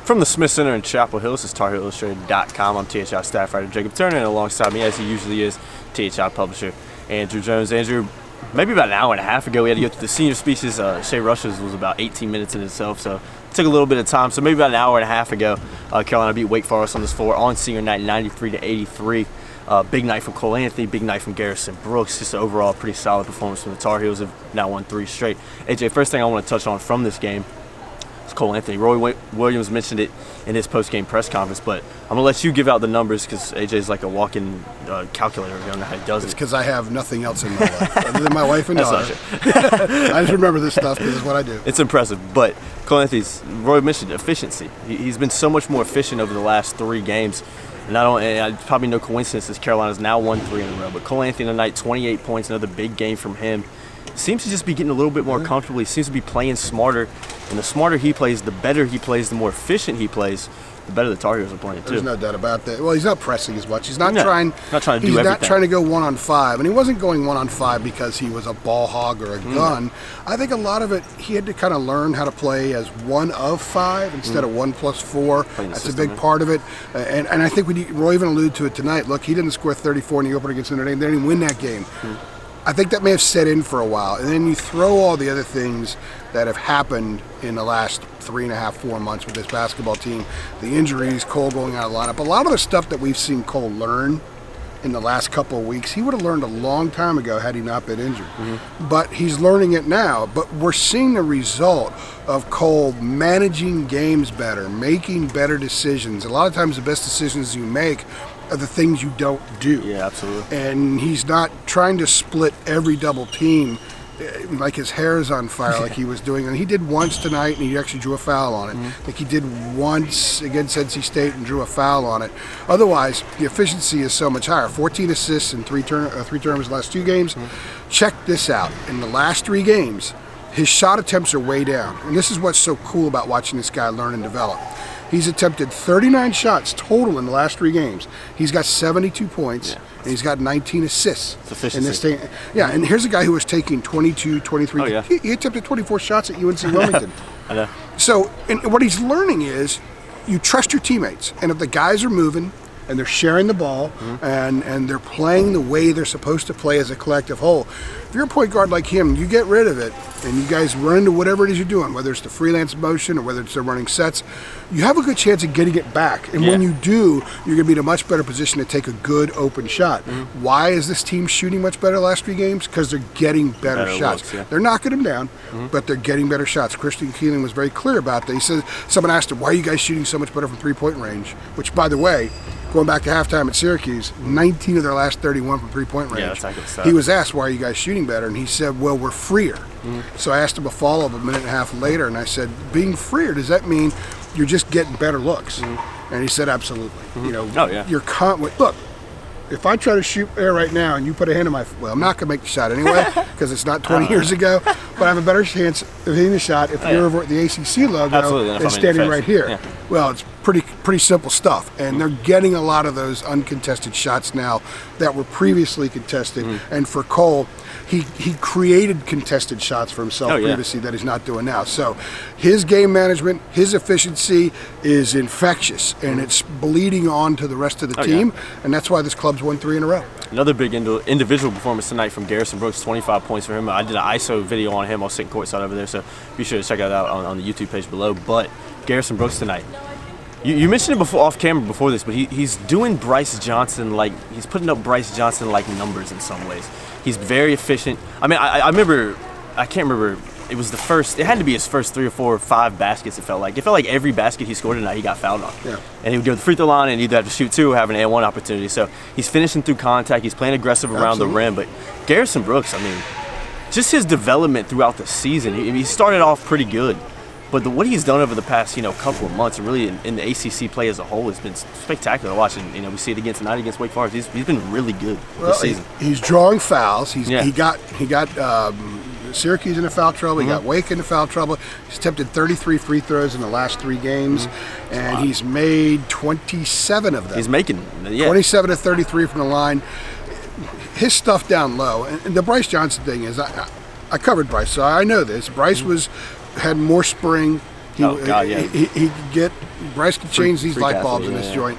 From the Smith Center in Chapel Hill, this is TarHeelIllustrated.com. I'm THI staff writer Jacob Turner, and alongside me, as he usually is, THI publisher Andrew Jones. Andrew, maybe about an hour and a half ago, we had to go through the senior speeches. Shea Rush's was about 18 minutes in itself, so it took a little bit of time. So maybe about an hour and a half ago, Carolina beat Wake Forest on this floor on senior night, 93-83. Big night from Cole Anthony, big night from Garrison Brooks. Just overall pretty solid performance from the Tar Heels. Have now won 3 straight. AJ, first thing I want to touch on from this game is Cole Anthony. Roy Williams mentioned it in his post-game press conference, but I'm going to let you give out the numbers because AJ's like a walk-in calculator. I don't know how he does it. It's because I have nothing else in my life other than my wife and daughter. I just remember this stuff because it's what I do. It's impressive, but Cole Anthony's, Roy mentioned efficiency. He's been so much more efficient over the last 3 games. And it's probably no coincidence that Carolina's now won 3 in a row. But Cole Anthony tonight, 28 points, another big game from him. Seems to just be getting a little bit more comfortable. He seems to be playing smarter. And the smarter he plays, the better he plays, the more efficient he plays, the better the Tar Heels are playing too. There's no doubt about that. Well, he's not pressing as much. He's not trying to do everything. He's not trying to go 1-on-5, and he wasn't going 1-on-5 because he was a ball hog or a gun. I think a lot of it he had to kind of learn how to play as 1 of 5 instead of 1+4. That's a big part of it. And I think Roy even alluded to it tonight. Look, he didn't score 34 in the opener against Notre Dame. They didn't even win that game. I think that may have set in for a while. And then you throw all the other things that have happened in the last 3.5, 4 months with this basketball team. The injuries, Cole going out of the lineup. A lot of the stuff that we've seen Cole learn in the last couple of weeks, he would have learned a long time ago had he not been injured. But he's learning it now. But we're seeing the result of Cole managing games better, making better decisions. A lot of times the best decisions you make are the things you don't do. Yeah, absolutely. And he's not trying to split every double team like his hair is on fire like he was doing. And he did once tonight, and he actually drew a foul on it. I think he did once against NC State and drew a foul on it. Otherwise, the efficiency is so much higher. 14 assists in 3 turnovers the last 2 games. Check this out. In the last 3 games, his shot attempts are way down. And this is what's so cool about watching this guy learn and develop. He's attempted 39 shots total in the last 3 games. He's got 72 points, and he's got 19 assists. In this thing. Yeah, and here's a guy who was taking 22, 23. Oh, yeah. He attempted 24 shots at UNC Wilmington. I know. So and what he's learning is you trust your teammates. And if the guys are moving and they're sharing the ball and they're playing the way they're supposed to play as a collective whole, if you're a point guard like him, you get rid of it and you guys run into whatever it is you're doing, whether it's the freelance motion or whether it's the running sets, you have a good chance of getting it back. And when you do, you're going to be in a much better position to take a good open shot. Why is this team shooting much better the last 3 games? Because they're getting better shots. Looks, They're knocking them down, but they're getting better shots. Christian Keeling was very clear about that. He said, someone asked him, why are you guys shooting so much better from 3-point range? Which, by the way, going back to halftime at Syracuse, 19 of their last 31 from 3-point range. Yeah, that's accurate stuff. He was asked, why are you guys shooting better? And he said, well, we're freer. So I asked him a follow-up a minute and a half later, and I said, being freer, does that mean you're just getting better looks? And he said, absolutely. You know, you're look, if I try to shoot there right now and you put a hand in my, well, I'm not going to make the shot anyway because it's not 20 years ago, but I have a better chance of hitting the shot if you're over at the ACC logo and standing right here. Yeah. Well, it's pretty simple stuff, and they're getting a lot of those uncontested shots now that were previously contested. And for Cole, he created contested shots for himself previously that he's not doing now. So his game management, his efficiency is infectious, and it's bleeding on to the rest of the team, and that's why this club's won 3 in a row. Another big individual performance tonight from Garrison Brooks, 25 points for him. I did an ISO video on him. I was sitting courtside over there, so be sure to check that out on the YouTube page below. But Garrison Brooks tonight, you mentioned it off camera before this, but he's doing Bryce Johnson he's putting up Bryce Johnson like numbers in some ways. He's very efficient. I mean, I can't remember. It had to be his first 3 or 4 or 5 baskets. It felt like every basket he scored tonight, he got fouled on. Yeah. And he would go to the free throw line and either have to shoot 2 or have an and-1 opportunity. So he's finishing through contact. He's playing aggressive around the rim. But Garrison Brooks, I mean, just his development throughout the season. He started off pretty good. But what he's done over the past, couple of months, and really in the ACC play as a whole, has been spectacular to watch. And we see it again tonight against Wake Forest. He's been really good this season. He's drawing fouls. He got Syracuse into foul trouble. He got Wake into foul trouble. He's attempted 33 free throws in the last 3 games, and he's made 27 of them. He's making 27 to 33 from the line. His stuff down low, and the Bryce Johnson thing is, I covered Bryce, so I know this. Bryce had more spring. He could get Bryce could change these light bulbs in this joint.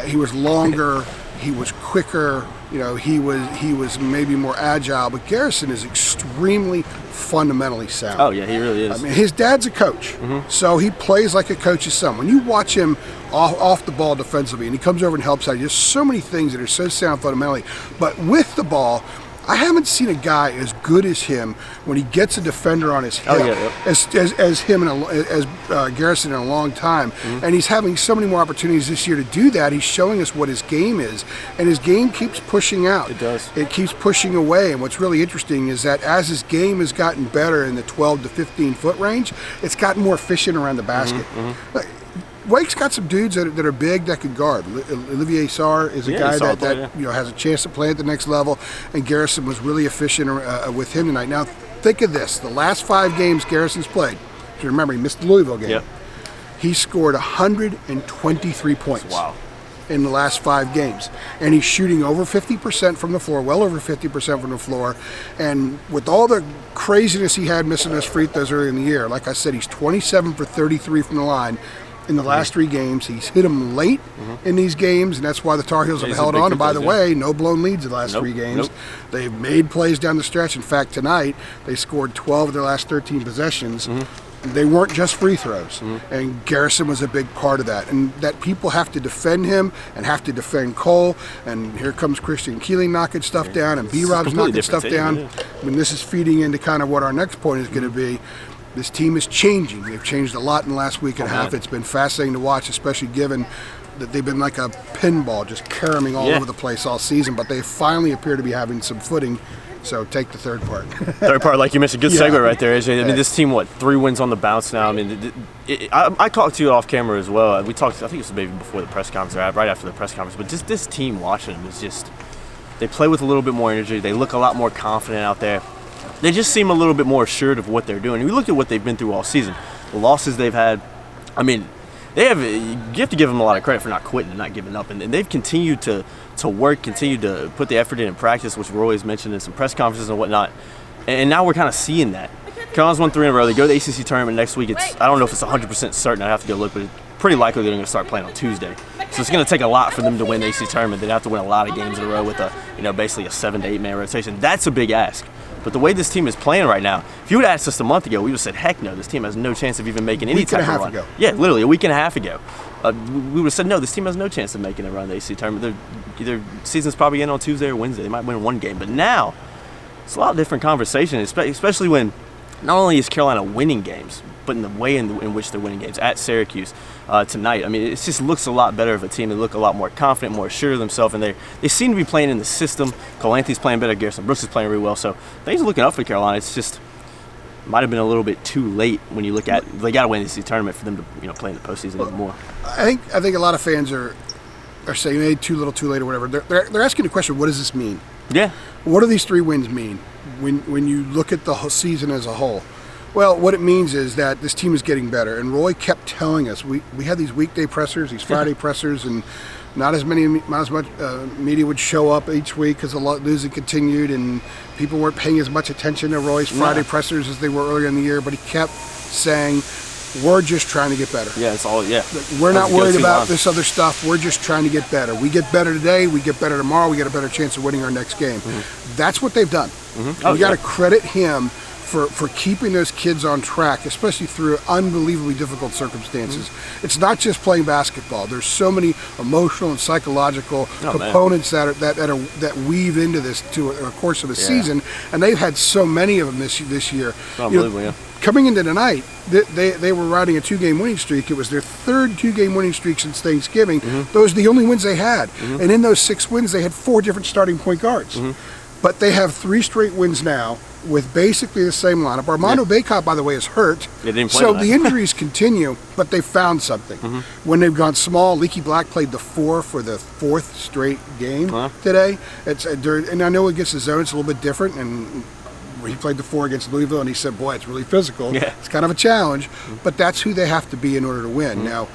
He was longer. He was quicker. He was maybe more agile. But Garrison is extremely fundamentally sound. Oh yeah, he really is. I mean, his dad's a coach, so he plays like a coach's son. When you watch him off the ball defensively, and he comes over and helps out, there's so many things that are so sound fundamentally. But with the ball, I haven't seen a guy as good as him when he gets a defender on his hip as him as Garrison in a long time. And he's having so many more opportunities this year to do that. He's showing us what his game is, and his game keeps pushing out. It does. It keeps pushing away. And what's really interesting is that as his game has gotten better in the 12 to 15 foot range, it's gotten more efficient around the basket. Wake's got some dudes that are big that can guard. Olivier Sarr is a guy that has a chance to play at the next level, and Garrison was really efficient with him tonight. Now, think of this: the last 5 games Garrison's played. If you remember, he missed the Louisville game. Yep. He scored 123 points. Wow. In the last 5 games, and he's shooting over 50% from the floor, well over 50% from the floor. And with all the craziness he had missing those free throws early in the year, like I said, he's 27 for 33 from the line. In the last 3 games, he's hit them late in these games, and that's why the Tar Heels have held on. And by the way, no blown leads in the last 3 games. They've made plays down the stretch. In fact, tonight, they scored 12 of their last 13 possessions. They weren't just free throws, and Garrison was a big part of that. And that people have to defend him and have to defend Cole. And here comes Christian Keeling knocking stuff down, and B-Rob's knocking stuff down. I mean, this is feeding into kind of what our next point is going to be. This team is changing. They've changed a lot in the last week and a half. It's been fascinating to watch, especially given that they've been like a pinball, just caroming all over the place all season. But they finally appear to be having some footing. So take the third part. Third part, like you mentioned, good segue right there, AJ. I mean, this team, 3 wins on the bounce now. I mean, I talked to you off camera as well. We talked, I think it was maybe before the press conference, or right after the press conference. But just this team, watching them, is just, they play with a little bit more energy. They look a lot more confident out there. They just seem a little bit more assured of what they're doing. We look at what they've been through all season. The losses they've had, I mean, you have to give them a lot of credit for not quitting and not giving up. And they've continued to work, continued to put the effort in practice, which we're always mentioning in some press conferences and whatnot. And now we're kind of seeing that. Carolina's won 3 in a row. They go to the ACC tournament next week. I don't know if it's 100% certain. I have to go look, but it's pretty likely they're going to start playing on Tuesday. So it's going to take a lot for them to win the ACC tournament. They'd have to win a lot of games in a row with basically a 7 to 8 man rotation. That's a big ask. But the way this team is playing right now, if you would have asked us a month ago, we would have said, heck no, this team has no chance of even making any type of run. A week and a half ago. Yeah, literally a week and a half ago. We would have said, no, this team has no chance of making a run the ACC tournament. Their season's probably in on Tuesday or Wednesday. They might win 1 game. But now, it's a lot different conversation, especially when not only is Carolina winning games, but in the way in which they're winning games at Syracuse tonight. I mean, it just looks a lot better of a team. They look a lot more confident, more assured of themselves, and they seem to be playing in the system. Cole Anthony's playing better. Garrison Brooks is playing really well. So things are looking up for Carolina. It's just might have been a little bit too late when you look at they got to win this tournament for them to play in the postseason even more. I think a lot of fans are saying, hey, too little, too late, or whatever. They're asking the question, what does this mean? Yeah. What do these 3 wins mean when you look at the whole season as a whole? Well, what it means is that this team is getting better. And Roy kept telling us, we had these weekday pressers, these Friday pressers, and not as much media would show up each week because the losing continued, and people weren't paying as much attention to Roy's Friday pressers as they were earlier in the year. But he kept saying, we're just trying to get better. Yeah, it's all, We're not worried about this other stuff. We're just trying to get better. We get better today. We get better tomorrow. We get a better chance of winning our next game. That's what they've done. You got to credit him for keeping those kids on track, especially through unbelievably difficult circumstances. It's not just playing basketball. There's so many emotional and psychological components that weave into this to a course of a season, and they've had so many of them this year. Unbelievable, Coming into tonight, they were riding a 2-game winning streak. It was their 3rd 2-game winning streak since Thanksgiving. Those are the only wins they had. And in those 6 wins, they had 4 different starting point guards. But they have 3 straight wins now with basically the same lineup. Armando Bacot, by the way, is hurt. So the injuries continue, but they found something. When they've gone small, Leaky Black played the 4 for the 4th straight game today. And I know against the zone, it's a little bit different. And he played the 4 against Louisville, and he said, boy, it's really physical. It's kind of a challenge, but that's who they have to be in order to win. Now,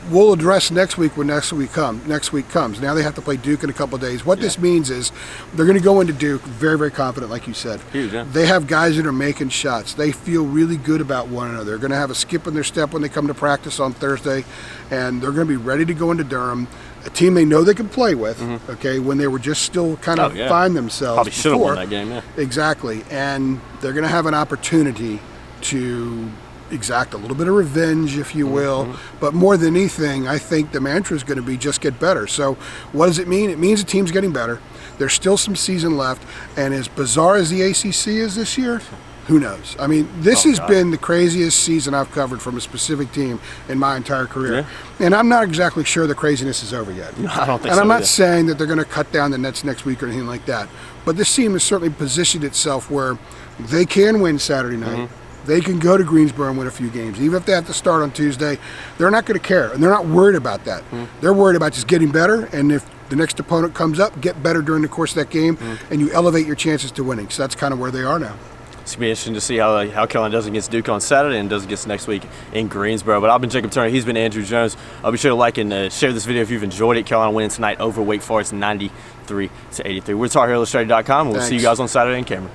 we'll address next week when next week comes. Now they have to play Duke in a couple of days. What this means is they're going to go into Duke very, very confident, like you said. Huge, yeah. They have guys that are making shots. They feel really good about one another. They're going to have a skip in their step when they come to practice on Thursday, and they're going to be ready to go into Durham. A team they know they can play with, okay, when they were just still kind of find themselves. Probably should have won that game, yeah. Exactly. And they're going to have an opportunity to exact a little bit of revenge, if you will. But more than anything, I think the mantra is going to be just get better. So what does it mean? It means the team's getting better. There's still some season left. And as bizarre as the ACC is this year, who knows? I mean, this has been the craziest season I've covered from a specific team in my entire career. Yeah. And I'm not exactly sure the craziness is over yet. No, I don't think so. And I'm not either. saying that they're going to cut down the Nets next week or anything like that. But this team has certainly positioned itself where they can win Saturday night. They can go to Greensboro and win a few games. Even if they have to start on Tuesday, they're not going to care. And they're not worried about that. They're worried about just getting better. And if the next opponent comes up, get better during the course of that game, and you elevate your chances to winning. So that's kind of where they are now. It's going to be interesting to see how Carolina does against Duke on Saturday and does against next week in Greensboro. But I've been Jacob Turner. He's been Andrew Jones. I'll be sure to like and share this video if you've enjoyed it. Carolina winning tonight over Wake Forest 93-83. We're TarHeelIllustrated.com. We'll see you guys on Saturday in Cameron.